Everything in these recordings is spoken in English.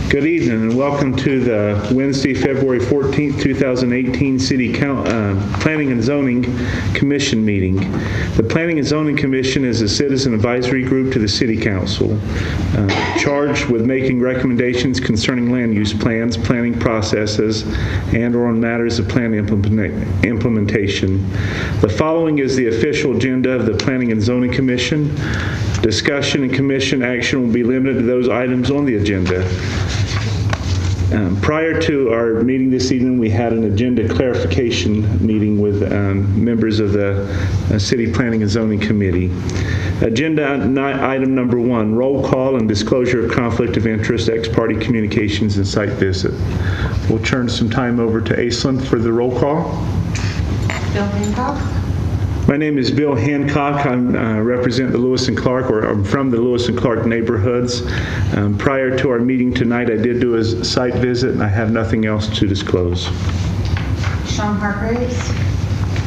Good evening and welcome to the Wednesday, February 14th, 2018 Planning and Zoning Commission meeting. The Planning and Zoning Commission is a citizen advisory group to the City Council, charged with making recommendations concerning land use plans, planning processes, and or on matters of plan implementation. The following is the official agenda of the Planning and Zoning Commission. Discussion and commission action will be limited to those items on the agenda. Prior to our meeting this evening, we had an agenda clarification meeting with members of the City Planning and Zoning Committee. Agenda item number 1, roll call and disclosure of conflict of interest, ex-parte communications, and site visit. We'll turn some time over to Easement for the roll call. Bill Hancock. My name is Bill Hancock. I represent the Lewis and Clark, or I'm from the Lewis and Clark neighborhoods. Prior to our meeting tonight, I did do a site visit, and I have nothing else to disclose. Sean Hargraves.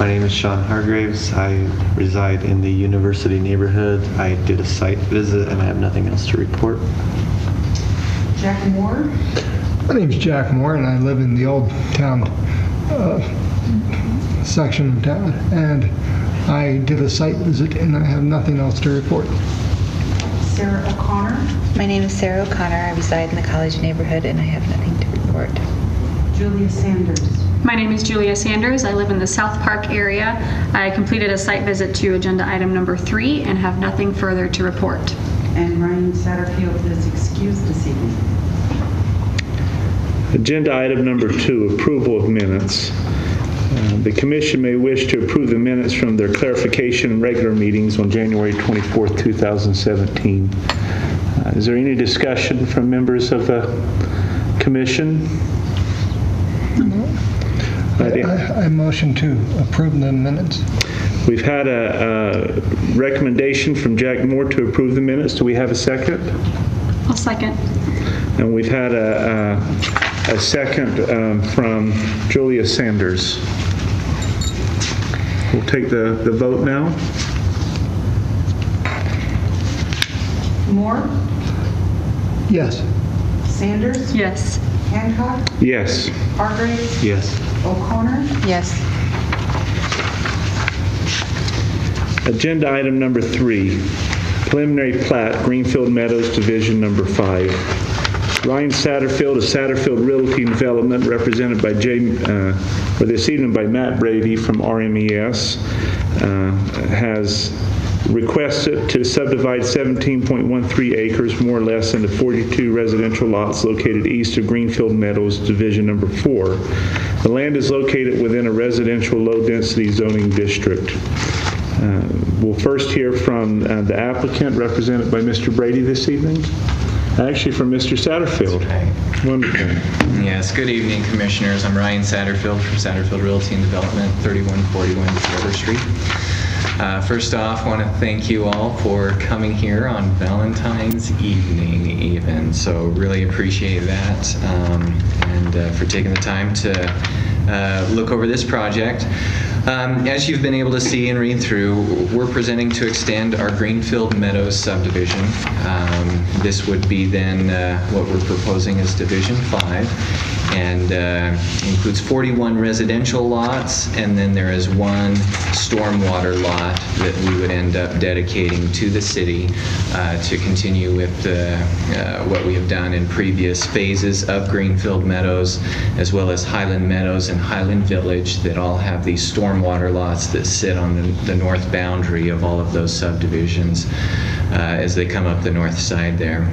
My name is Sean Hargraves. I reside in the University neighborhood. I did a site visit, and I have nothing else to report. Jack Moore. My name is Jack Moore, and I live in the Old Town section of town, and I did a site visit and I have nothing else to report. Sarah O'Connor. My name is Sarah O'Connor. I reside in the college neighborhood and I have nothing to report. Julia Sanders. My name is Julia Sanders. I live in the South Park area. I completed a site visit to agenda item number 3 and have nothing further to report. And Ryan Satterfield is excused this evening. Agenda item number 2, approval of minutes. The Commission may wish to approve the minutes from their clarification and regular meetings on January 24th, 2017. Is there any discussion from members of the Commission? I motion to approve the minutes. We've had a recommendation from Jack Moore to approve the minutes. Do we have a second? I'll second. And we've had a second from Julia Sanders. We'll take the vote now. Moore. Yes. Sanders. Yes. Hancock. Yes. Hargraves. Yes. O'Connor. Yes. Agenda item number 3, preliminary plat, Greenfield Meadows Division number 5. Ryan Satterfield of Satterfield Realty and Development, represented by this evening by Matt Brady from RMES, has requested to subdivide 17.13 acres, more or less, into 42 residential lots located east of Greenfield Meadows Division number 4. The land is located within a residential low-density zoning district. We'll first hear from the applicant, represented by Mr. Brady this evening. Actually, from Mr. Satterfield. Right. Wonderful. Yes, good evening, Commissioners. I'm Ryan Satterfield from Satterfield Realty and Development, 3141 River Street. First off, I want to thank you all for coming here on Valentine's evening even. So really appreciate that, and for taking the time to look over this project. As you've been able to see and read through, we're presenting to extend our Greenfield Meadows subdivision. This would be then what we're proposing as Division 5, and includes 41 residential lots, and then there is one stormwater lot that we would end up dedicating to the city to continue with what we have done in previous phases of Greenfield Meadows, as well as Highland Meadows and Highland Village, that all have these stormwater lots that sit on the north boundary of all of those subdivisions as they come up the north side there.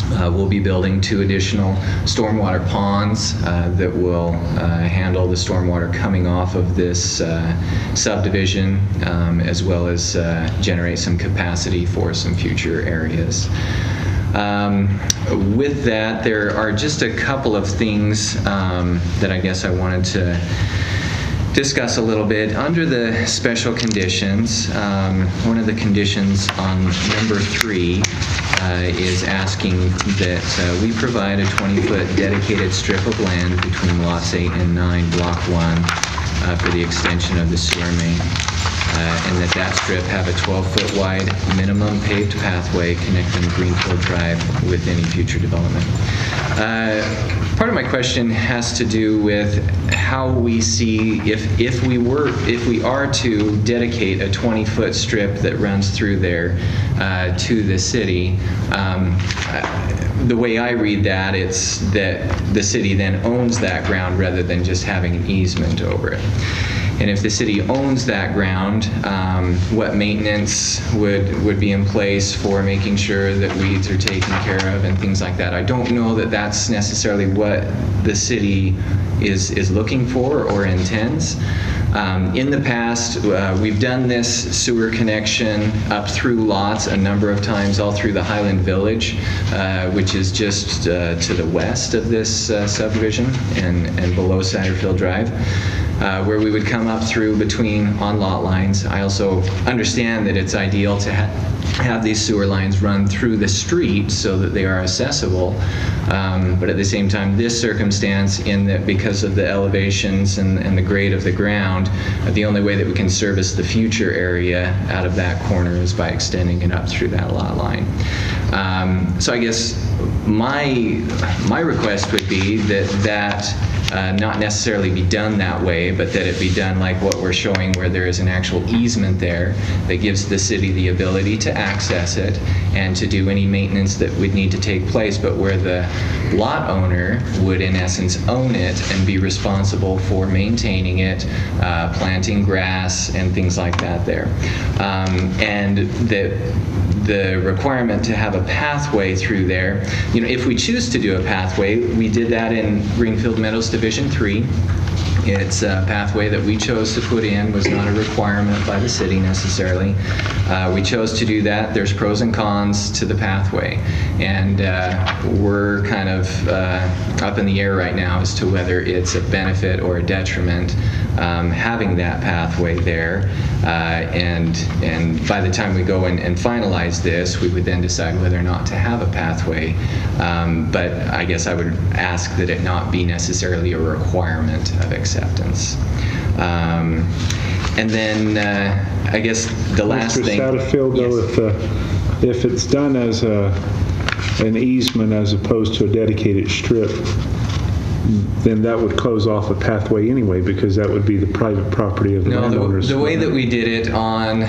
We'll be building 2 additional stormwater ponds that will handle the stormwater coming off of this subdivision, as well as generate some capacity for some future areas. With that, there are just a couple of things that I guess I wanted to discuss a little bit. Under the special conditions, one of the conditions on number 3 is asking that we provide a 20-foot dedicated strip of land between lots 8 and 9, block 1, for the extension of the sewer main. and that strip have a 12-foot wide minimum paved pathway connecting Greenfield Drive with any future development. Part of my question has to do with how we see if we are to dedicate a 20-foot strip that runs through there to the city. The way I read that, it's that the city then owns that ground rather than just having an easement over it. And if the city owns that ground, what maintenance would be in place for making sure that weeds are taken care of and things like that? I don't know that that's necessarily what the city is looking for or intends. In the past, we've done this sewer connection up through lots a number of times, all through the Highland Village, which is just to the west of this subdivision and below Satterfield Drive. Where we would come up through between on lot lines. I also understand that it's ideal to have these sewer lines run through the street so that they are accessible. But at the same time, this circumstance, in that because of the elevations and the grade of the ground, the only way that we can service the future area out of that corner is by extending it up through that lot line. So I guess my request would be that not necessarily be done that way, but that it be done like what we're showing, where there is an actual easement there that gives the city the ability to access it and to do any maintenance that would need to take place, but where the lot owner would in essence own it and be responsible for maintaining it, planting grass and things like that there. And the requirement to have a pathway through there, if we choose to do a pathway, we did that in Greenfield Meadows Division 3. It's a pathway that we chose to put in, was not a requirement by the city necessarily. We chose to do that. There's pros and cons to the pathway. And we're kind of up in the air right now as to whether it's a benefit or a detriment having that pathway there. And by the time we go and finalize this, we would then decide whether or not to have a pathway. But I guess I would ask that it not be necessarily a requirement of acceptance. And then I guess the last thing. Mr. Satterfield, though, if it's done as an easement as opposed to a dedicated strip, then that would close off a pathway anyway, because that would be the private property of the landowners. The way that we did it on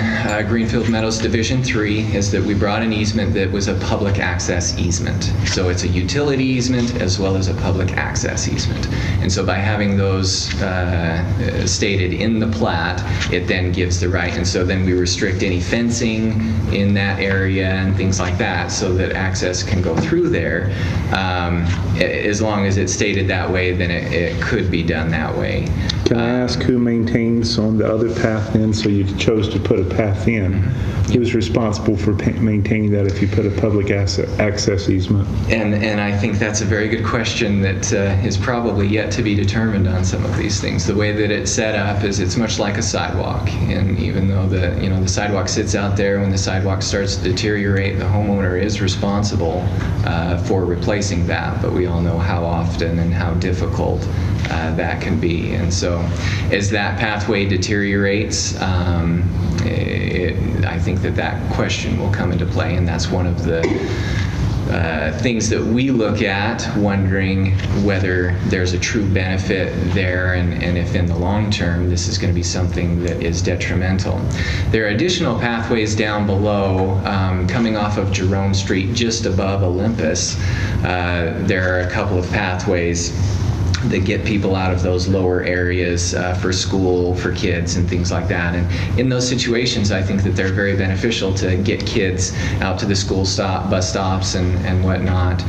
Greenfield Meadows Division 3 is that we brought an easement that was a public access easement. So it's a utility easement as well as a public access easement. And so by having those stated in the plat, it then gives the right. And so then we restrict any fencing in that area and things like that so that access can go through there. As long as it's stated that way, then it could be done that way. Can I ask who maintains on the other path then? So you chose to put a path in. Who's responsible for maintaining that if you put a public access easement? And I think that's a very good question that is probably yet to be determined on some of these things. The way that it's set up is it's much like a sidewalk. And even though the sidewalk sits out there, when the sidewalk starts to deteriorate, the homeowner is responsible for replacing that. But we all know how often and how difficult that can be. And so as that pathway deteriorates, I think that question will come into play, and that's one of the things that we look at, wondering whether there's a true benefit there, and if in the long term this is going to be something that is detrimental. There are additional pathways down below, coming off of Jerome Street just above Olympus. There are a couple of pathways that get people out of those lower areas for school, for kids, and things like that. And in those situations, I think that they're very beneficial to get kids out to the school bus stops and whatnot.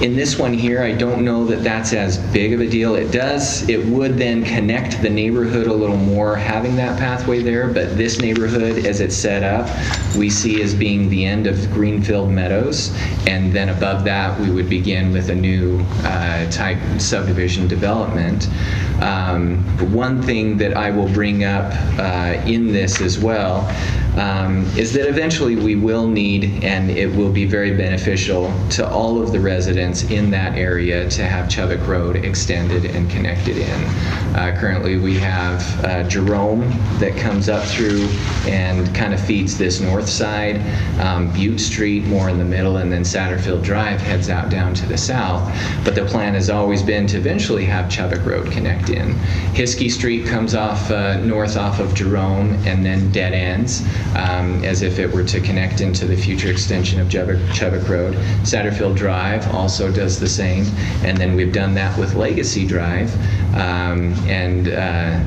In this one here, I don't know that that's as big of a deal. It would then connect the neighborhood a little more having that pathway there, but this neighborhood, as it's set up, we see as being the end of Greenfield Meadows, and then above that we would begin with a new type subdivision development. One thing that I will bring up in this as well is that eventually we will need, and it will be very beneficial to all of the residents in that area, to have Chubbuck Road extended and connected in. Currently we have Jerome that comes up through and kind of feeds this north side, Butte Street more in the middle, and then Satterfield Drive heads out down to the south. But the plan has always been to eventually have Chubbuck Road connect in. Hiskey Street comes off north off of Jerome and then dead ends, as if it were to connect into the future extension of Chubbuck Road. Satterfield Drive also does the same, and then we've done that with Legacy Drive.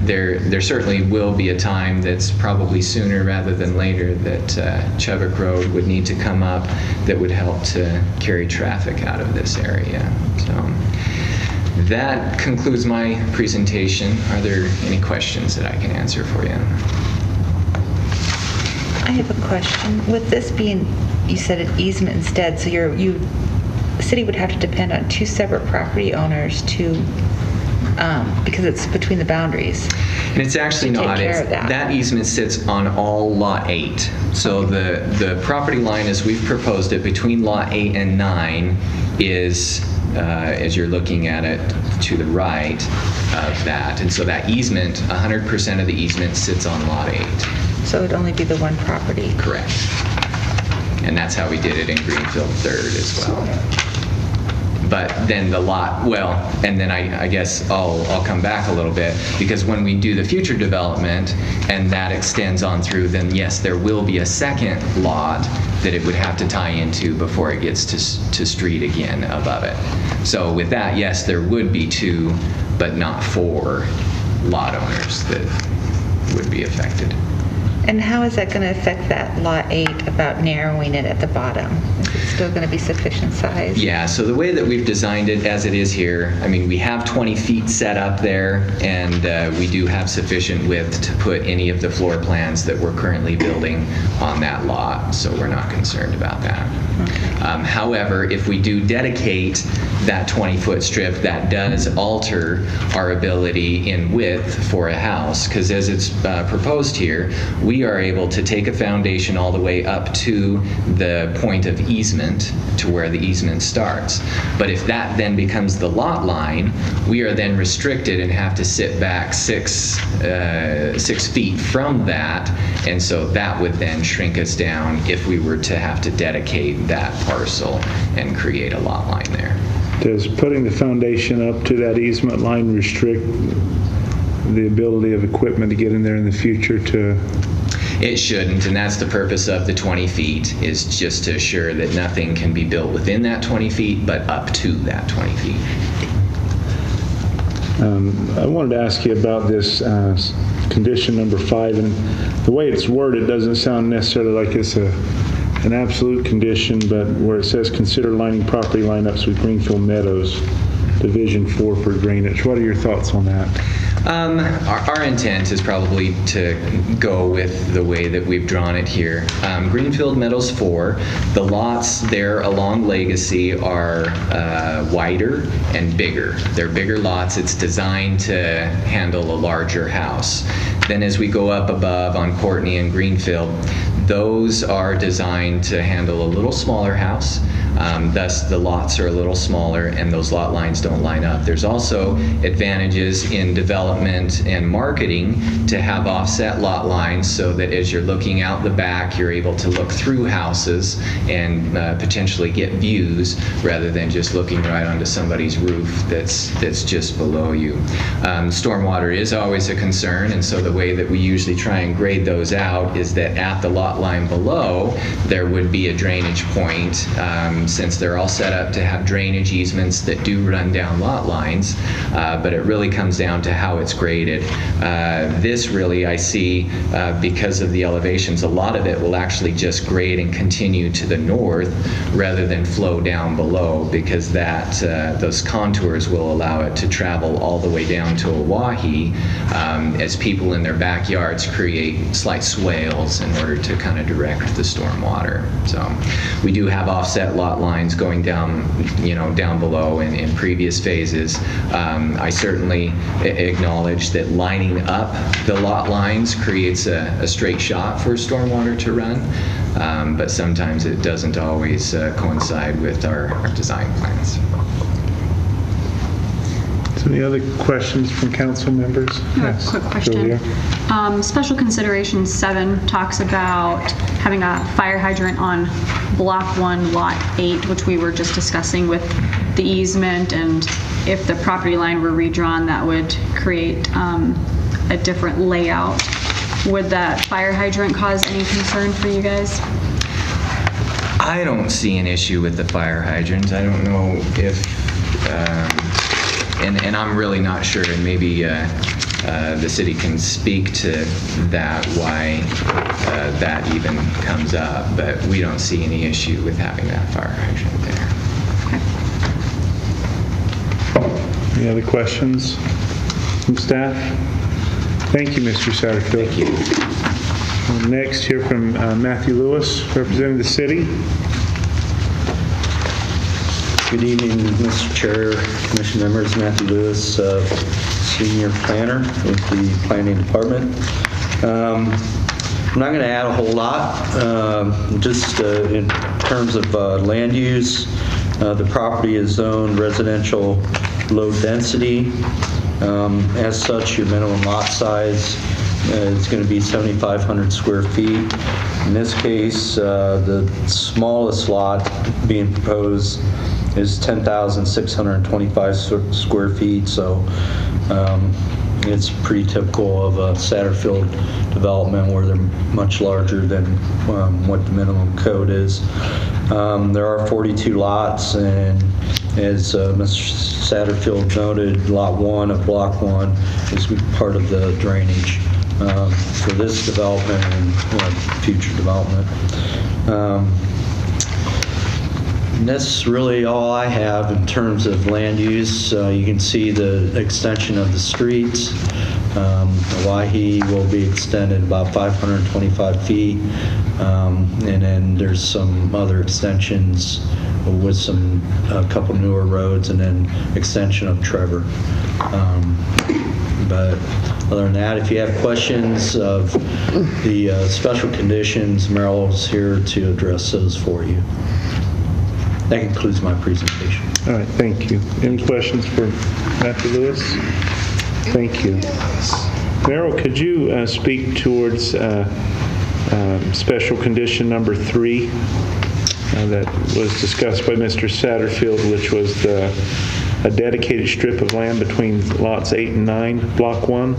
There certainly will be a time that's probably sooner rather than later that Chubbuck Road would need to come up that would help to carry traffic out of this area. So that concludes my presentation. Are there any questions that I can answer for you? I have a question. With this being, you said an easement instead, so the city would have to depend on two separate property owners to, because it's between the boundaries. And it's actually to take not. care of that. That easement sits on all Lot 8. So the property line as we've proposed it between Lot 8 and 9 is, as you're looking at it, to the right of that. And so that easement, 100% of the easement sits on Lot 8. So it would only be the one property. Correct. And that's how we did it in Greenfield 3rd as well. But then the lot, well, and then I guess I'll come back a little bit, because when we do the future development and that extends on through, then yes, there will be a second lot that it would have to tie into before it gets to street again above it. So with that, yes, there would be 2, but not 4 lot owners that would be affected. And how is that going to affect that Lot 8 about narrowing it at the bottom? Is it still going to be sufficient size? Yeah, so the way that we've designed it as it is here, I mean, we have 20 feet set up there, and we do have sufficient width to put any of the floor plans that we're currently building on that lot, so we're not concerned about that. However, if we do dedicate that 20-foot strip, that does alter our ability in width for a house, because as it's proposed here, we are able to take a foundation all the way up to the point of easement, to where the easement starts. But if that then becomes the lot line, we are then restricted and have to sit back 6 feet from that, and so that would then shrink us down if we were to have to dedicate that parcel and create a lot line there. Does putting the foundation up to that easement line restrict the ability of equipment to get in there in the future to? It shouldn't, and that's the purpose of the 20 feet, is just to assure that nothing can be built within that 20 feet, but up to that 20 feet. I wanted to ask you about this condition number 5, and the way it's worded doesn't sound necessarily like it's an absolute condition, but where it says consider lining property lineups with Greenfield Meadows, Division 4 for drainage. What are your thoughts on that? Our intent is probably to go with the way that we've drawn it here. Greenfield Meadows 4, the lots there along Legacy are wider and bigger. They're bigger lots. It's designed to handle a larger house. Then as we go up above on Courtney and Greenfield, those are designed to handle a little smaller house. Thus, the lots are a little smaller and those lot lines don't line up. There's also advantages in development and marketing to have offset lot lines so that as you're looking out the back, you're able to look through houses and potentially get views rather than just looking right onto somebody's roof that's just below you. Stormwater is always a concern, and so the way that we usually try and grade those out is that at the lot line below, there would be a drainage point, since they're all set up to have drainage easements that do run down lot lines, but it really comes down to how it's graded. This really, I see, because of the elevations, a lot of it will actually just grade and continue to the north rather than flow down below, because those contours will allow it to travel all the way down to Oahe, as people in their backyards create slight swales in order to kind of direct the storm water. So we do have offset lot lines going down, down below in previous phases. I certainly acknowledge that lining up the lot lines creates a straight shot for stormwater to run, but sometimes it doesn't always coincide with our design plans. So any other questions from council members? Yes, Quick question. Julia. Special consideration 7 talks about having a fire hydrant on block 1, lot 8, which we were just discussing with the easement, and if the property line were redrawn, that would create a different layout. Would that fire hydrant cause any concern for you guys? I don't see an issue with the fire hydrant. I don't know if, and I'm really not sure, and maybe the city can speak to that, why that even comes up, but we don't see any issue with having that fire hydrant there. Any other questions from staff? Thank you, Mr. Satterfield. Thank you. Next, hear from Matthew Lewis, representing the city. Good evening, Mr. Chair, Commission members. Matthew Lewis, Senior Planner with the Planning Department. I'm not going to add a whole lot. Just in terms of land use, the property is zoned residential low density. As such, your minimum lot size is going to be 7,500 square feet. In this case, the smallest lot being proposed is 10,625 square feet, so it's pretty typical of a Satterfield development where they're much larger than what the minimum code is. There are 42 lots, and as Mr. Satterfield noted, Lot 1 of Block 1 is part of the drainage for this development and future development. And that's really all I have in terms of land use. You can see the extension of the streets. Oahe will be extended about 525 feet. And then there's some other extensions with a couple newer roads, and then extension of Trevor. But other than that, if you have questions of the special conditions, Merrill's here to address those for you. That concludes my presentation. All right, thank you. Any questions for Matthew Lewis? Thank you. Merrill, could you speak towards special condition number 3 that was discussed by Mr. Satterfield, which was a dedicated strip of land between lots 8 and 9, Block 1?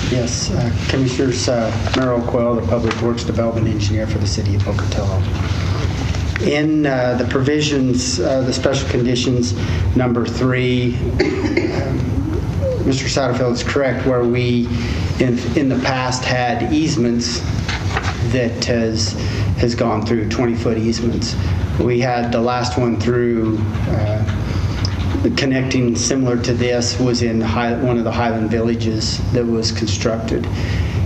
Yes, Commissioners, Merrill Quell, the Public Works Development Engineer for the City of Pocatello. In the provisions, the special conditions number 3, Mr. Satterfield is correct, where we in the past had easements that has gone through 20-foot easements. We had the last one through connecting similar to this was in one of the Highland villages that was constructed.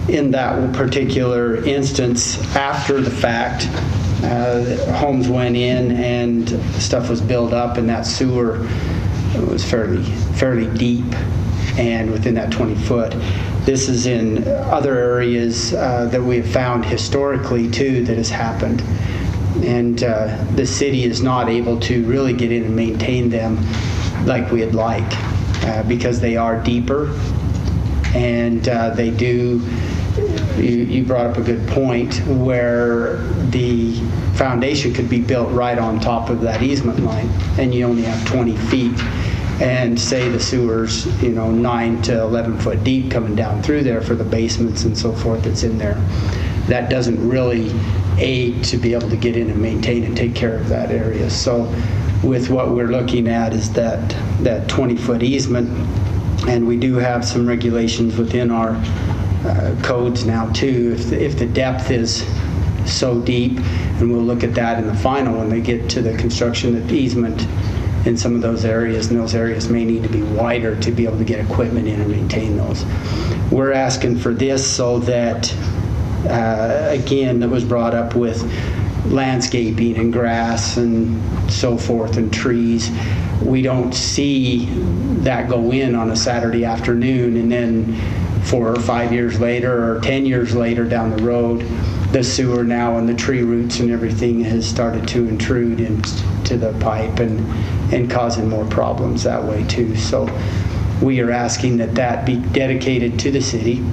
In that particular instance, after the fact, homes went in and stuff was built up, and that sewer was fairly deep and within that 20-foot. This is in other areas that we have found historically too that has happened, and the city is not able to really get in and maintain them like we'd like because they are deeper, and they do. You brought up a good point where the foundation could be built right on top of that easement line, and you only have 20 feet. And say the sewer's 9 to 11 foot deep coming down through there for the basements and so forth that's in there. That doesn't really aid to be able to get in and maintain and take care of that area. So with what we're looking at is that 20-foot easement And we do have some regulations within our codes now too. If the depth is so deep, and we'll look at that in the final when they get to the construction of the easement in some of those areas, and those areas may need to be wider to be able to get equipment in and maintain those. We're asking for this so that, again, that was brought up with landscaping and grass and so forth and trees. We don't see that go in on a Saturday afternoon and then 4 or 5 years later or 10 years later down the road, the sewer now and the tree roots and everything has started to intrude into the pipe and causing more problems that way too. So we are asking that that be dedicated to the city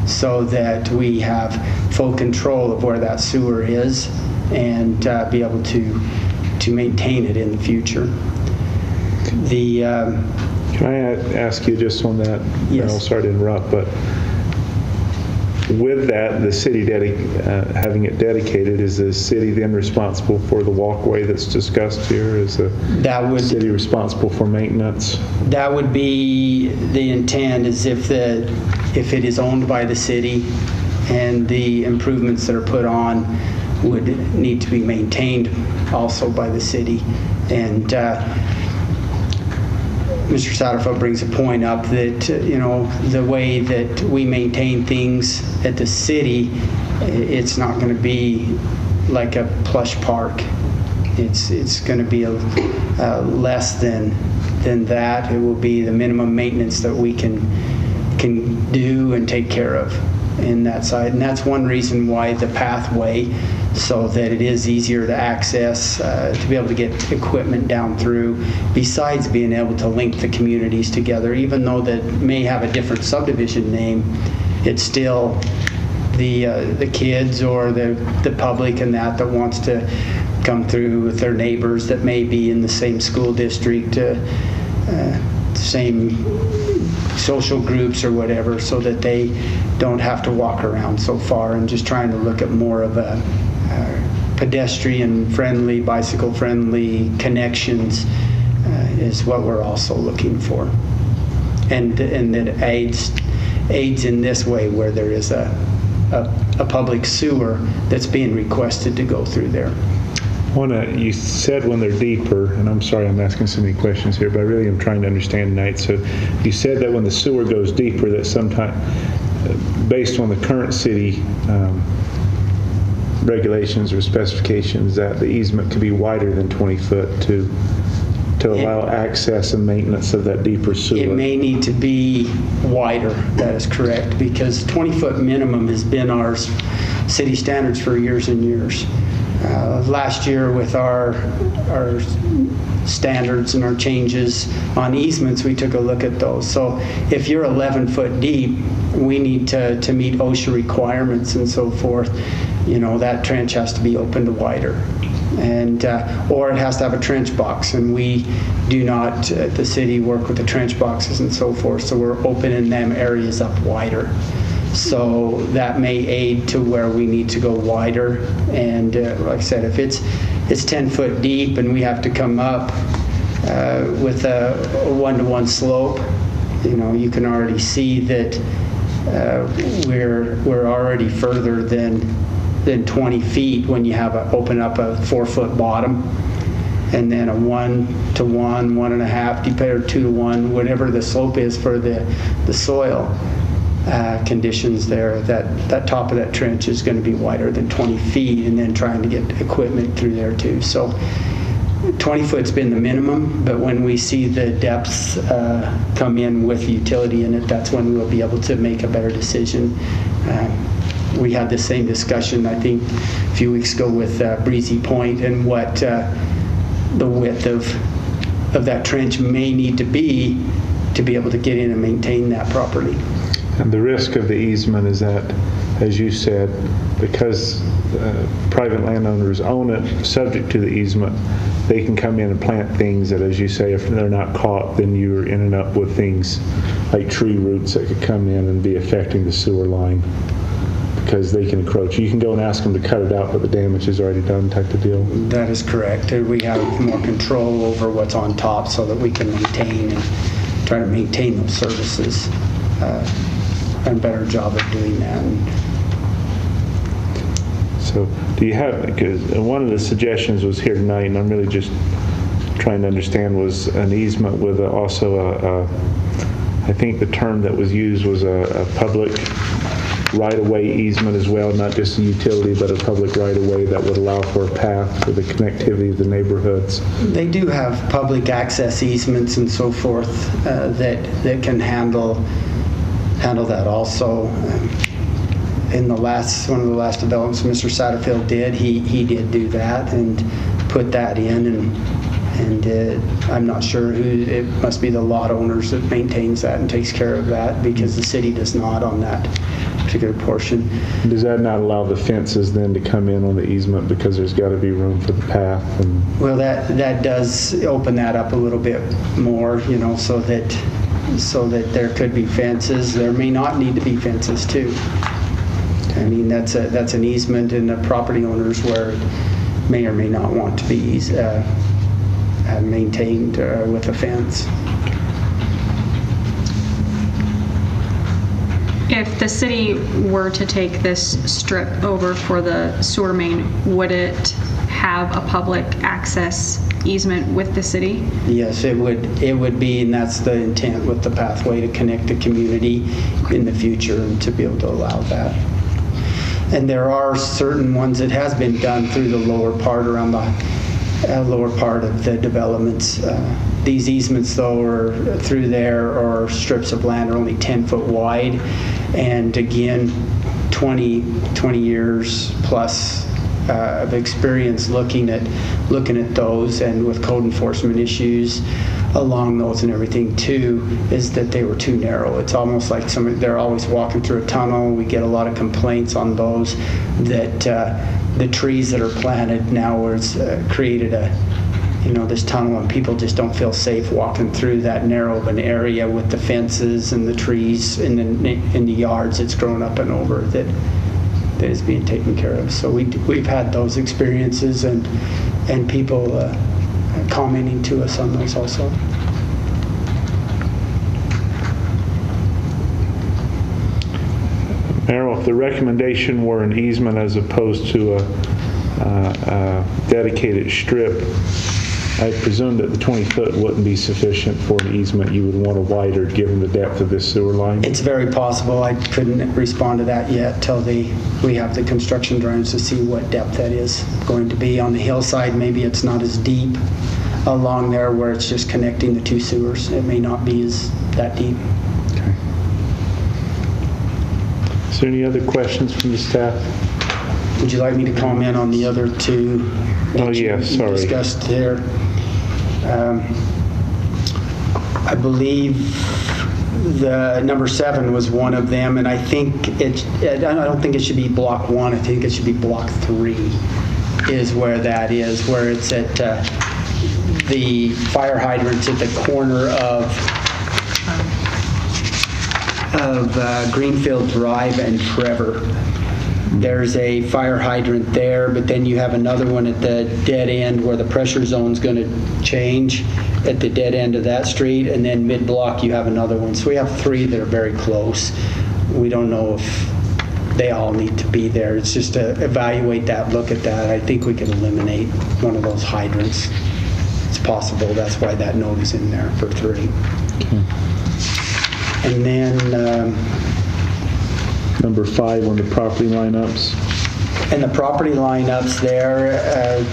so that we have full control of where that sewer is and be able to maintain it in the future. Can I ask you just on that? Yes. No, sorry to interrupt, but with that, the city having it dedicated, is the city then responsible for the walkway that's discussed here? Is the city responsible for maintenance? That would be the intent, is if it is owned by the city and the improvements that are put on would need to be maintained also by the city. And Mr. Satterfield brings a point up that, the way that we maintain things at the city, it's not going to be like a plush park. It's going to be less than that. It will be the minimum maintenance that we can do and take care of in that side. And that's one reason why the pathway, so that it is easier to access, to be able to get equipment down through, besides being able to link the communities together. Even though that may have a different subdivision name, it's still the kids or the public and that wants to come through with their neighbors that may be in the same school district, same social groups or whatever, so that they don't have to walk around so far, and just trying to look at more of a pedestrian-friendly, bicycle-friendly connections is what we're also looking for. And that aids in this way where there is a public sewer that's being requested to go through there. You said when they're deeper, and I'm sorry I'm asking so many questions here, but I really am trying to understand tonight. So you said that when the sewer goes deeper, that sometimes, based on the current city regulations or specifications, that the easement could be wider than 20 foot to allow access and maintenance of that deeper sewer. It may need to be wider, that is correct, because 20-foot minimum has been our city standards for years and years. Last year with our standards and our changes on easements, we took a look at those. So if you're 11 foot deep, we need to meet OSHA requirements and so forth. That trench has to be opened wider, and or it has to have a trench box, and we do not at the city work with the trench boxes and so forth, so we're opening them areas up wider. So that may aid to where we need to go wider. And like I said, if it's 10 foot deep and we have to come up with a 1-to-1 slope, you can already see that we're already further than 20 feet when you have open up a 4-foot bottom, and then a 1-to-1, 1.5, or 2-to-1, whatever the slope is for the soil conditions there. That top of that trench is going to be wider than 20 feet, and then trying to get equipment through there too. So 20 foot's been the minimum, but when we see the depths come in with utility in it, that's when we'll be able to make a better decision. We had the same discussion, I think, a few weeks ago with Breezy Point, and what the width of that trench may need to be able to get in and maintain that properly. And the risk of the easement is that, as you said, because private landowners own it, subject to the easement, they can come in and plant things that, as you say, if they're not caught, then you're in and up with things like tree roots that could come in and be affecting the sewer line because they can encroach. You can go and ask them to cut it out, but the damage is already done type of deal. That is correct. We have more control over what's on top so that we can maintain and try to maintain those services and a better job of doing that. So do you have, because one of the suggestions was here tonight, and I'm really just trying to understand, was an easement with also I think the term that was used was a public right-of-way easement as well, not just a utility, but a public right-of-way that would allow for a path for the connectivity of the neighborhoods. They do have public access easements and so forth that can handle that also. In one of the last developments Mr. Satterfield did, he did do that and put that in, and I'm not sure who, it must be the lot owners that maintains that and takes care of that, because the city does not on that particular portion. Does that not allow the fences then to come in on the easement, because there's got to be room for the path? And Well, that does open that up a little bit more, so that there could be fences. There may not need to be fences too. I mean, that's an easement, and the property owners where it may or may not want to be maintained with a fence. If the city were to take this strip over for the sewer main, would it have a public access easement with the city? Yes, it would be, and that's the intent with the pathway, to connect the community in the future and to be able to allow that. And there are certain ones that has been done through the lower part, around the lower part of the developments. These easements, though, are through there, or strips of land are only 10 foot wide. And again, 20 years plus of experience looking at those, and with code enforcement issues along those and everything too, is that they were too narrow. It's almost like they're always walking through a tunnel. We get a lot of complaints on those, that the trees that are planted now, where it's created this tunnel, and people just don't feel safe walking through that narrow of an area with the fences and the trees in the yards that's grown up and over that is being taken care of. So we've had those experiences, and people commenting to us on those also. Merrill, if the recommendation were an easement as opposed to a dedicated strip, I presume that the 20 foot wouldn't be sufficient for an easement. You would want a wider, given the depth of this sewer line? It's very possible. I couldn't respond to that yet till we have the construction drawings to see what depth that is going to be. On the hillside, maybe it's not as deep along there where it's just connecting the two sewers. It may not be that deep. Okay. Is there any other questions from the staff? Would you like me to comment on the other two that you discussed there? I believe the number 7 was one of them, and I don't think it should be block 1. I think it should be block 3 is where that is, where it's at the fire hydrants at the corner of Greenfield Drive and Trevor. There's a fire hydrant there, but then you have another one at the dead end where the pressure zone's going to change at the dead end of that street, and then mid-block you have another one. So we have 3 that are very close. We don't know if they all need to be there. It's just to evaluate that, look at that. I think we could eliminate one of those hydrants. It's possible. That's why that note is in there for 3. Okay. And then Number 5 on the property lineups. And the property lineups there,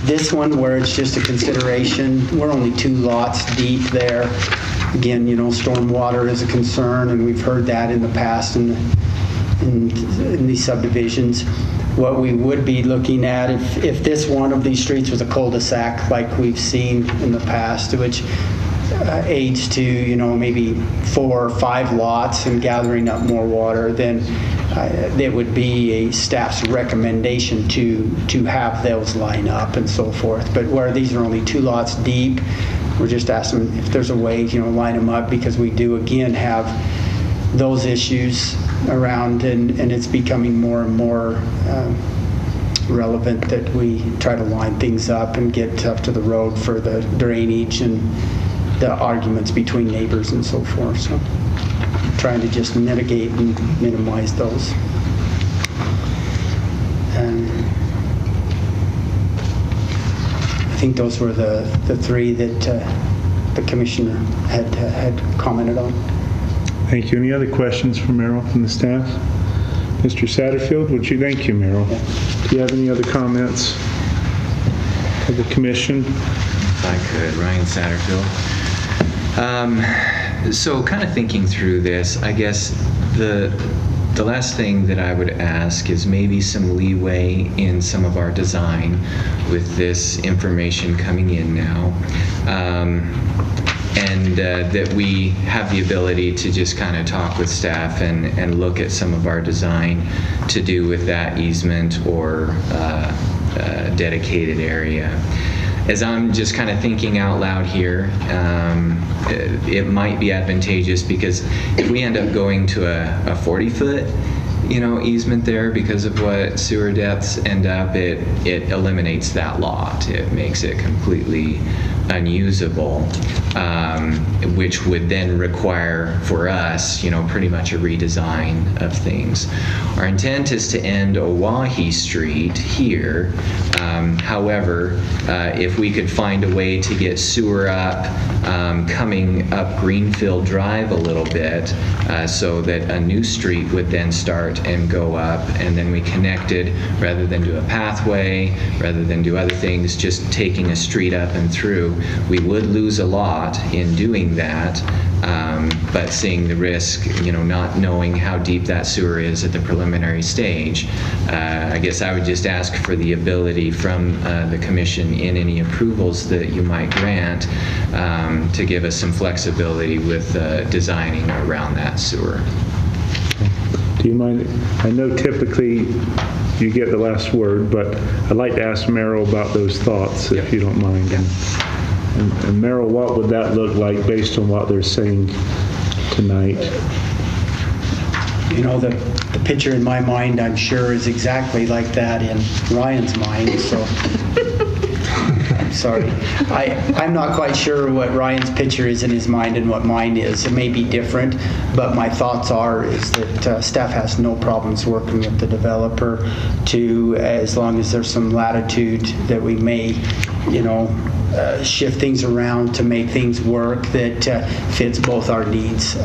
this one where it's just a consideration, we're only 2 lots deep there. Again, stormwater is a concern, and we've heard that in the past in these subdivisions. What we would be looking at, if this one of these streets was a cul-de-sac like we've seen in the past, which aids to maybe 4 or 5 lots and gathering up more water, then it would be a staff's recommendation to have those line up and so forth. But where these are only 2 lots deep, we're just asking if there's a way line them up, because we do again have those issues around, and it's becoming more and more relevant that we try to line things up and get up to the road for the drainage and the arguments between neighbors and so forth. So trying to just mitigate and minimize those. And I think those were the three that the commissioner had commented on. Thank you. Any other questions for Merrill from the staff? Mr. Satterfield, would you? Thank you, Merrill. Do you have any other comments of the commission? If I could, Ryan Satterfield. So kind of thinking through this, I guess the last thing that I would ask is maybe some leeway in some of our design with this information coming in now. And that we have the ability to just kind of talk with staff and look at some of our design to do with that easement or dedicated area. As I'm just kind of thinking out loud here, it might be advantageous because if we end up going to a 40-foot easement there because of what sewer depths end up, it eliminates that lot. It makes it completely unusable, which would then require for us, pretty much a redesign of things. Our intent is to end Oahe Street here. However, if we could find a way to get sewer up, coming up Greenfield Drive a little bit, so that a new street would then start and go up, and then we connected, rather than do a pathway, rather than do other things, just taking a street up and through. We would lose a lot in doing that, but seeing the risk, not knowing how deep that sewer is at the preliminary stage, I guess I would just ask for the ability from the commission in any approvals that you might grant to give us some flexibility with designing around that sewer. Do you mind? I know typically you get the last word, but I'd like to ask Merrill about those thoughts, if you don't mind. And Merrill, what would that look like based on what they're saying tonight? The picture in my mind, I'm sure, is exactly like that in Ryan's mind, so I'm sorry. I'm not quite sure what Ryan's picture is in his mind and what mine is. It may be different, but my thoughts is that staff has no problems working with the developer to, as long as there's some latitude that we may, shift things around to make things work that fits both our needs.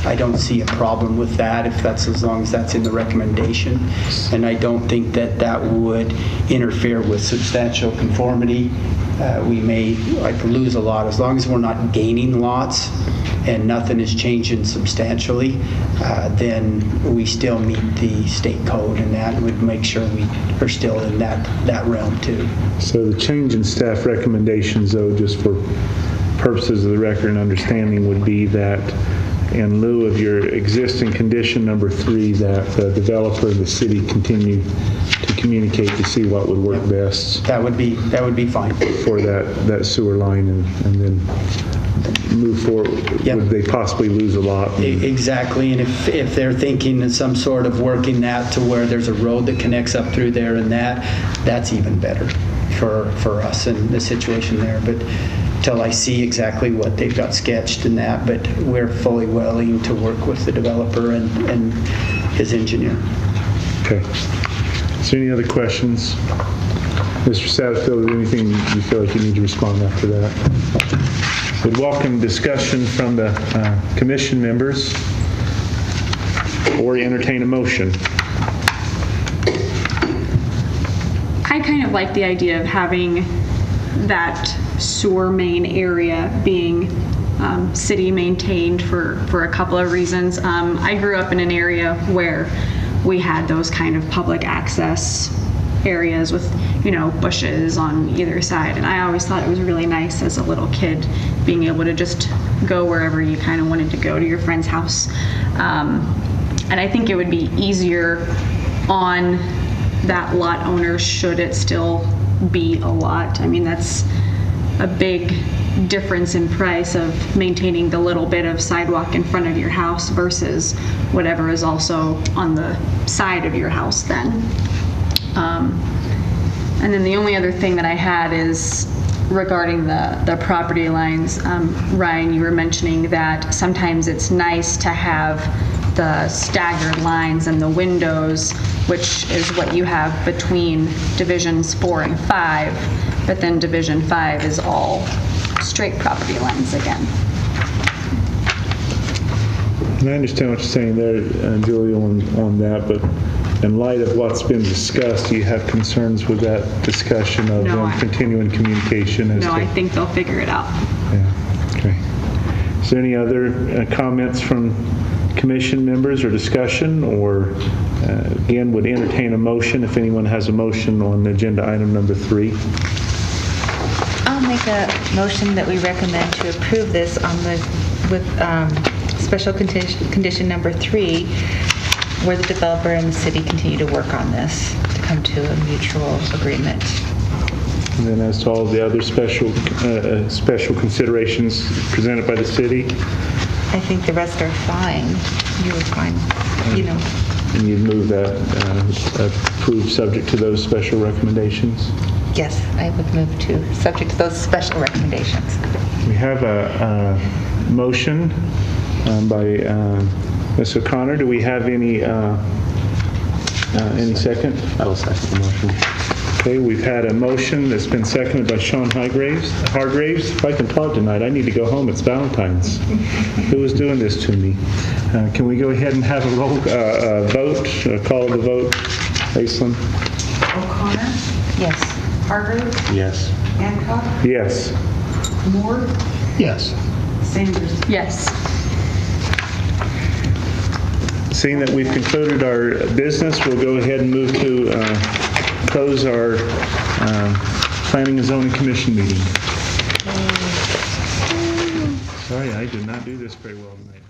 I don't see a problem with that as long as that's in the recommendation. And I don't think that would interfere with substantial conformity. We may lose a lot as long as we're not gaining lots and nothing is changing substantially, then we still meet the state code, and that would make sure we are still in that realm too. So the change in staff recommendations, though, just for purposes of the record and understanding, would be that in lieu of your existing condition number 3, that the developer and the city continue to communicate to see what would work best. That would be fine for that sewer line, and then move forward. Yep. Would they possibly lose a lot? Exactly, and if they're thinking of some sort of working that to where there's a road that connects up through there, and that's even better for us in the situation there. But till I see exactly what they've got sketched and that, but we're fully willing to work with the developer and his engineer. Okay. Is there any other questions? Mr. Satterfield, is there anything you feel like you need to respond after that? Would welcome discussion from the commission members or entertain a motion. I kind of like the idea of having that sewer main area being city maintained for a couple of reasons. I grew up in an area where we had those kind of public access areas with, bushes on either side. And I always thought it was really nice as a little kid being able to just go wherever you kind of wanted to go to your friend's house. And I think it would be easier on that lot owner should it still be a lot. I mean, that's a big difference in price of maintaining the little bit of sidewalk in front of your house versus whatever is also on the side of your house then. And then the only other thing that I had is regarding the property lines, Ryan, you were mentioning that sometimes it's nice to have the staggered lines and the windows, which is what you have between Divisions 4 and 5, but then Division 5 is all straight property lines again. And I understand what you're saying there, Julie, on that, but in light of what's been discussed, do you have concerns with that discussion of No, continuing communication? No, I think they'll figure it out. Yeah, okay. Is there any other comments from commission members or discussion, or again, would entertain a motion if anyone has a motion on agenda item number 3? I'll make a motion that we recommend to approve this with special condition number 3, where the developer and the city continue to work on this to come to a mutual agreement. And then as to all the other special considerations presented by the city? I think the rest are fine. You were fine, you know. And you'd move that approved subject to those special recommendations? Yes, I would move to, subject to those special recommendations. We have a motion by Ms. O'Connor. Do we have any second? I will second the motion. Okay, we've had a motion that's been seconded by Sean Hargraves. If I can talk tonight, I need to go home. It's Valentine's. Who is doing this to me? Can we go ahead and have a vote, call the vote? Aislinn? O'Connor, Yes. Hargrove, Yes. Hancock, Yes. Moore, Yes. Sanders. Yes. Seeing that we've concluded our business, we'll go ahead and move to close our Planning and Zoning Commission meeting. Sorry, I did not do this very well tonight.